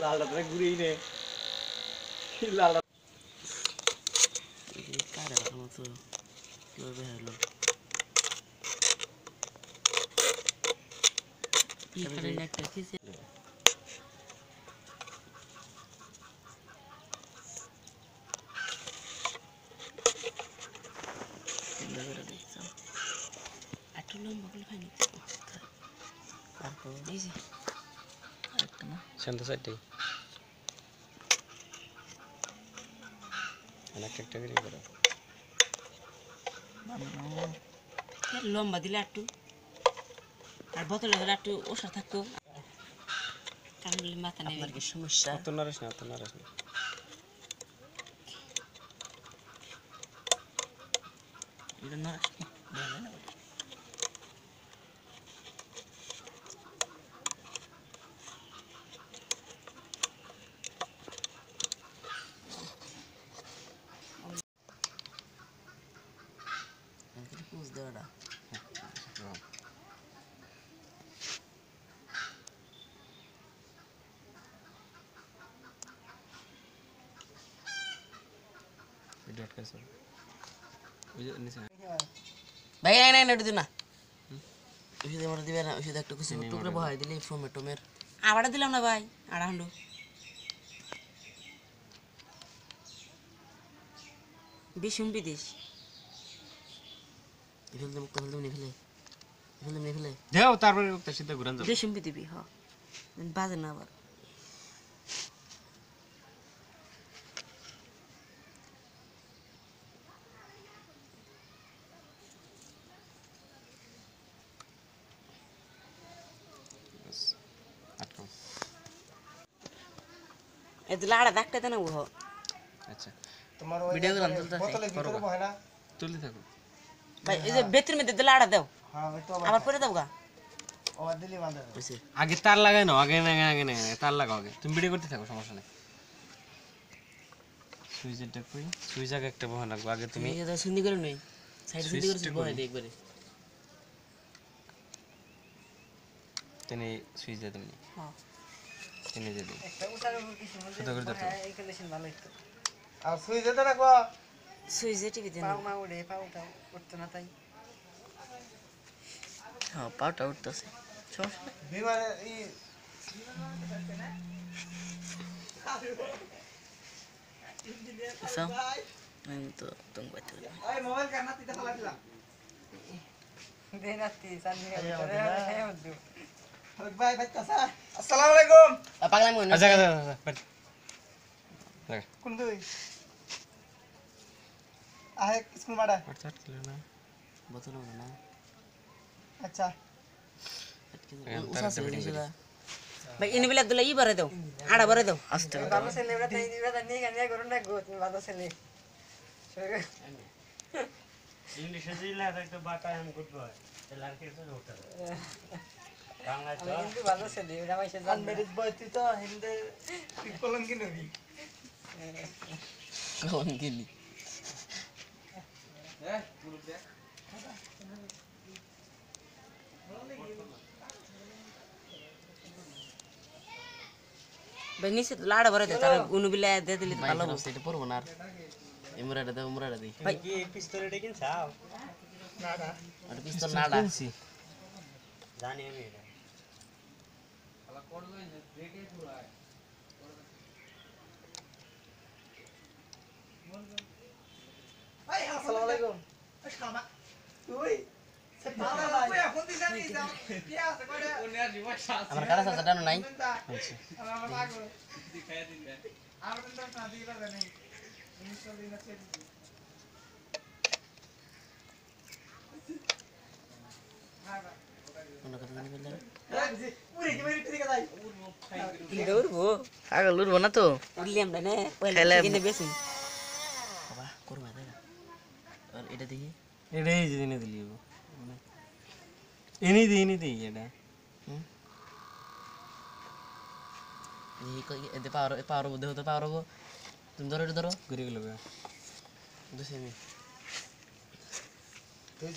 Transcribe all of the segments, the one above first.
লালটা তো ঘুরেই নে লাল কারে মতো কিভাবে হলো এখানে একটা খেয়েছে একটু লম্বা করে খাই নিতে তারপর এই যে আরেকটা না শান্ত সাইডে একটা করে করো লম্বা দিলে একটু আর বোতলে হলে একটু ওষা থাকতো কারণ মাথা নেই আর কি সমস্যা তো নারিস না এটা না ভালো না এটা পুষ দেওয়াটা ভিডিও আটকে আছে ওই যে নিচে ভাই না এটা দিনা ওষুধ আমরা দিবে না ওষুধ একটা কিছু টুকরে বহাই দিলে টমেটোমের আবারটা দিলাম না ভাই আড়া হান্ডু বিশুম বিদেশ ফেলতে মুক্ত ফেলতে নিয়ে ফেলে দেও তারপরে একটা সিধা ঘুরান যাবে বিশুম দিবি হ বাজে না আবার আটকাও এই তো লাড়া ডাকতে দেন ও আচ্ছা তোমার ভিডিও গুলো চলতেছে বোতলে ভিতরে বহে না তুলতে থাকো ভাই এই যে বেতের মধ্যে দিলে লাড়া দাও হ্যাঁ ওই তো আবার পরে দাও গা আবার দিলি বাঁধা বুঝছি আগে তার লাগাই নাও আগে তার লাগাও আগে তুমি ভিডিও করতে থাকো সমস্যা নেই সুইচেরটা কই সুইচ আগে একটা বহান রাখবো আগে তুমি এই যে সুন্দি করে নই সাইড সুন্দি করে বহাই দে একবারে তিনি সুইচ দিয়ে তুমি হ্যাঁ তিনি দিয়ে দিই একটা উঠার উপর কিছু সুতো করে ধরতে হবে। এই কন্ডিশন ভালো হইতো আর সুই যেতে রাখো সুইজে টিভি দেন পাও মা উড়ে পাওটা উঠতো না তাই হ্যাঁ পাউটা উঠতেছে সমস্যা বিমানে এই সব আমি তো তুমি বাইতে এই মোবাইল কানা তিতে ফেলা দিলা দেনাতি সানি হ্যাঁ ভাই বাইতাছা আসসালামু আলাইকুম পাগলা মনে আচ্ছা কোন দুই আহে স্কুল মাডা আচ্ছা আটকে না বোতল না আচ্ছা উসাসে দিলা ভাই ইনি বিলা দিলা ই বারে দাও আড়া বারে দাও আস্তে ভালো ছেলে এবার তাই দিবা নিয়ে গানিয়া করুন না গো তুমি ভালো ছেলে ইংলিশে দিলে একটা বাটা এম করতে হয় লাল কেটে ওঠা বাংলা তো কিন্তু ভালো ছেলে এটা মাইসে জান মেরিট বয় তুই তো হিন্দে কলম কি নবি কোন গিলি ভাই নিচে লাড়া ভরে দে তার উনু বিলা দে দিলে তো ভালো হবে এটা পড়বো না আর ইমরাটা দাও ইমরাটা দেই ভাই কি পিস্তল এটা কিনছাও না না আর পিস্তল নাড়া কিনছি জানি আমি এটা ভাই আসসালামু আলাইকুম শামা তুই সে পালা তুই এখন দিন জানি যাও কি আছে কইরা আমার কারা সাথে ডানো নাই আমার লাগো দিখাই দিন আর দিন তো না দিবা জানি 19 দিন আছে কোন কথা জানি বললে পুরি কি মেরিট দিকে যাই দৌড়বো আগল উড়বো না তো উড়লিয়াম না নে পয়লা কিনে বেশি বাবা করবা দে আর এটা দেখি এটাই জেনে দিলি এনে দিই এটা এই কই এতে পাওয়ার বুদ্ধি হতে পাওয়ার তুমি ধরো এটা ধরো ঘুরে গেল দুসে আমি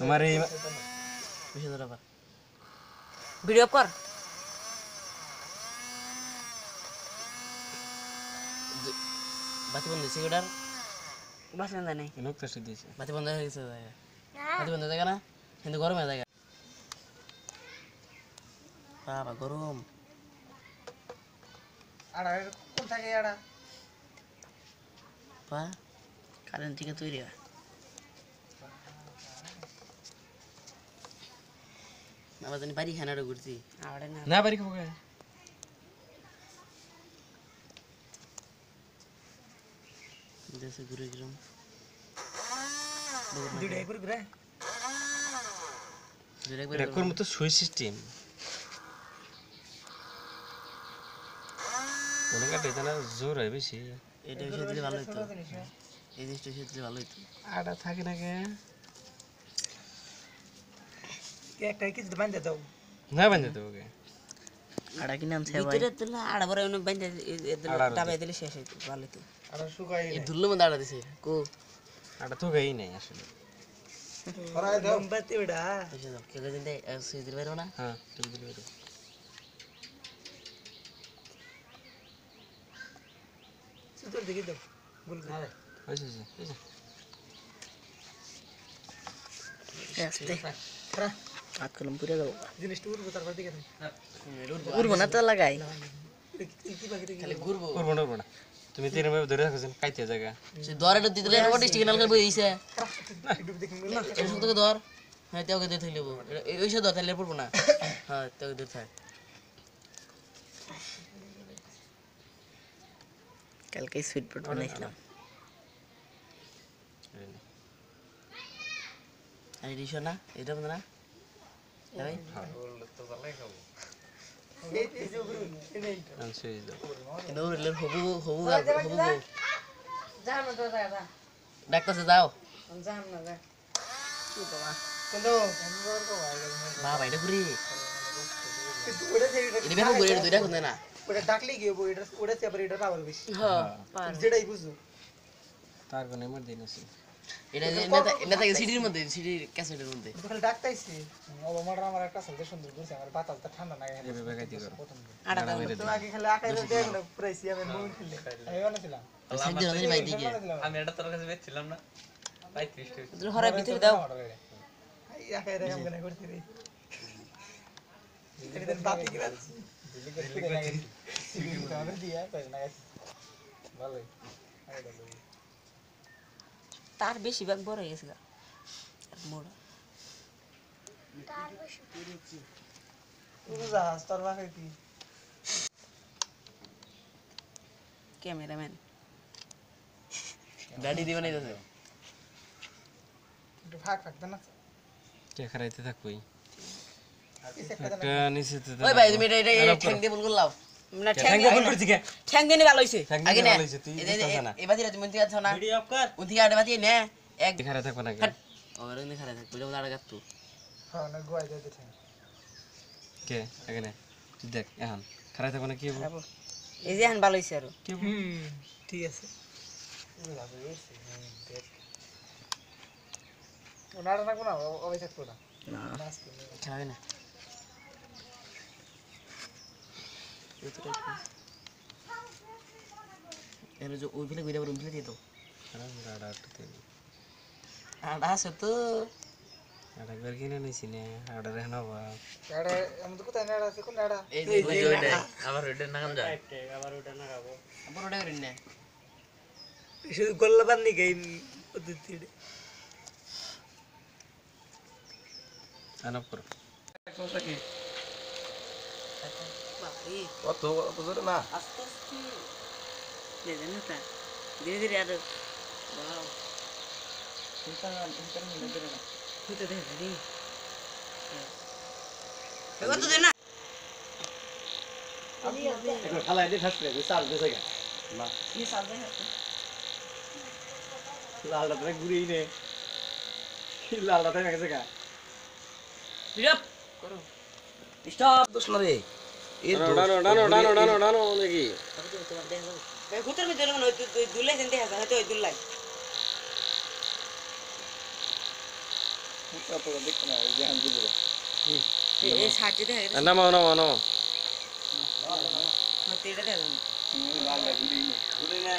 তোমার এই বেশি ধরো আবার ভিডিও কর বাতি বন্ধ হয়েছে ওটার বাসন জানি লোক তো দিয়েছে বাতি বন্ধ হয়ে গেছে জায়গা বাতি বন্ধ জায়গা না কিন্তু গরম হয়ে জায়গা বাবা গরম আড়া কোন থাকে আড়া বা কারেন্ট থেকে তৈরি হয় আবার জানি বাড়ি খানাটা ঘুরছি আড়ে না না বাড়ি খাবো কে দেশে ঘুরে গেলাম দুইটা একবার ঘুরে রেকর্ড মতো সুই সিস্টেম অনেক এটা না জোর হয় বেশি এটা এসে দিলে ভালো হতো এই জিনিসটা এসে দিলে ভালো হতো আটা থাকে না কে একটা কিছু বান্ধে দাও না বান্ধে দেবো কে আড়া কিনে আনছে ভাই ভিতরে তুললে আড়া বড় অনেক বাইন্দা আড়া ডাবাই দিলে শেষ হইতো ভালো হইতো আড়া শুকাই এই ধুলোর মধ্যে আড়া দিছে কো আটা তো গাই নাই আসলে ফরাই দাও বাতি বেটা এসে দাও কে দিন দে সুই দিলে বেরো না হ্যাঁ তুমি দিলে বেরো সুতর দিকে দাও বল হয়েছে আস্তে ফরা হাত কলম পুরে দাও জিনিসটা উড়বো তারপর দিকে দাও ঘুরবো না তো লাগাই কি বাকি দেখি খালি ঘুরবো করবো না তুমি তিন ভাবে ধরে রাখছেন কাইতে জায়গা সে দরটা দিতে রে ওটি স্টিক নালকে বই দিছে একটু দেখি না এই সব থেকে ধর হ্যাঁ তেওকে দিয়ে থইলেবো ওই সব ধর তাহলে পড়বো না হ্যাঁ তেওকে দিয়ে থাক কালকে সুইট পোট বানাইছিলাম আর এডিশন না এটা বন্ধ না ভাই এই যে উড়ু এই আনছে কিন্তু ওর হবু হবু হবু যাও না তো যা ডাক্তার সে যাও যাও না যা কি বাবা কিন্তু বাবা এটা ঘুরি কিন্তু ওটা থেকে এটা বের করে দুইটা কোন না ওটা ডাকলে গিয়ে এটা ওটা চেপে এটা পাওয়ার বেশি হ্যাঁ পার যেটাই বুঝো তার কোনো এমন দিন আছে এটা এটা থেকে সিডির মধ্যে সিডির ক্যাসেটের মধ্যে তো খালি ডাকতাইছি আমার আমার একটা সাথে সুন্দর করছে আমার বাতাসটা ঠান্ডা না গেলে এভাবে গাইতে করো প্রথম আড়া দাও তো আগে খালি আকাইরে দেখ না পুরাইছি আমি মুখ খেলে আমি বানাছিলাম সাইড দিয়ে ভাই দিকে আমি এটা তোর কাছে বেচছিলাম না 35 টাকা তুমি হরাই ভিতরে দাও এই আকাইরে কাম কেন করছি রে এটা বাতি কি রাখছি দিয়া তাই না ভালোই তার বেশি ভাগ বড় হয়ে গেছে গা মোড়া তুই যাস তোর বাকি কি ক্যামেরাম্যান গাড়ি দিবে না দিতেছে একটু ফাঁক ফাঁক দেন না কে খারাইতে থাকবই কিসে একটা একটা নিচে ওই ভাই তুমি এটা এটা ঠ্যাং দিয়ে বল করলাও না ঠ্যাং ঠ্যাং দিয়ে বলছি কে ঠ্যাং দিয়ে ভালো হইছে আগে না তুই বুঝতাছ না এই বাতিটা তুমি ঠিক আছো না ভিডিও অফ কর উঠি আড়ে বাতি নে এক খারাই থাকবে না কে ওরে নে খারাপ থাক বুঝে আড়ে গাত তো হ্যাঁ না গোয়াই দে দেখ কে আগে না তুই দেখ এখন খারাই থাকবে না কি হবো খাবো এই যে এখন ভালো হইছে আর কি হবো ঠিক আছে ওনারা না কোনো অবশ্যই থাকতো না না খাবে না এর যে ওই ফেলে গইরা রুম ফেলে দিয়ে দাও আড়া একটু তেল আড়া আছে তো আড়া একবার কিনে নিছি না আড়া রে নবা এড়া আমি তো কোথায় নেড়া আছে কোন নেড়া এই যে ওইটা আবার ওইটা নাগাম যায় আবার ওটা না খাবো আবার ওটা করেন না শুধু গোল্লা বান্নি গাই পদ্ধতি আনপ করো বাপরে কত কত জোরে না আস্তে আস্তে দেখেন না তা ধীরে ধীরে আর বাও হইতে দে দিদি কত দে না খালাই দিয়ে ঠাস করে চাল দিয়ে জায়গা না কি সাল দে লালটা ধরে ঘুরেই নে লালটা ধরে গেছে গা বিরপ করো স্টপ দোষ না রে ডানো দেখি তোমার দেখা যাবে গুতর মধ্যে মনে হয় তুই দুলাই দেন দেখা যায় ওই দুলাই কত দেখতে না এই যে আমি বুঝবো এই সাথে দেখা গেছে নামাও হতে এটা দেখা লাল ঘুরি ঘুরে না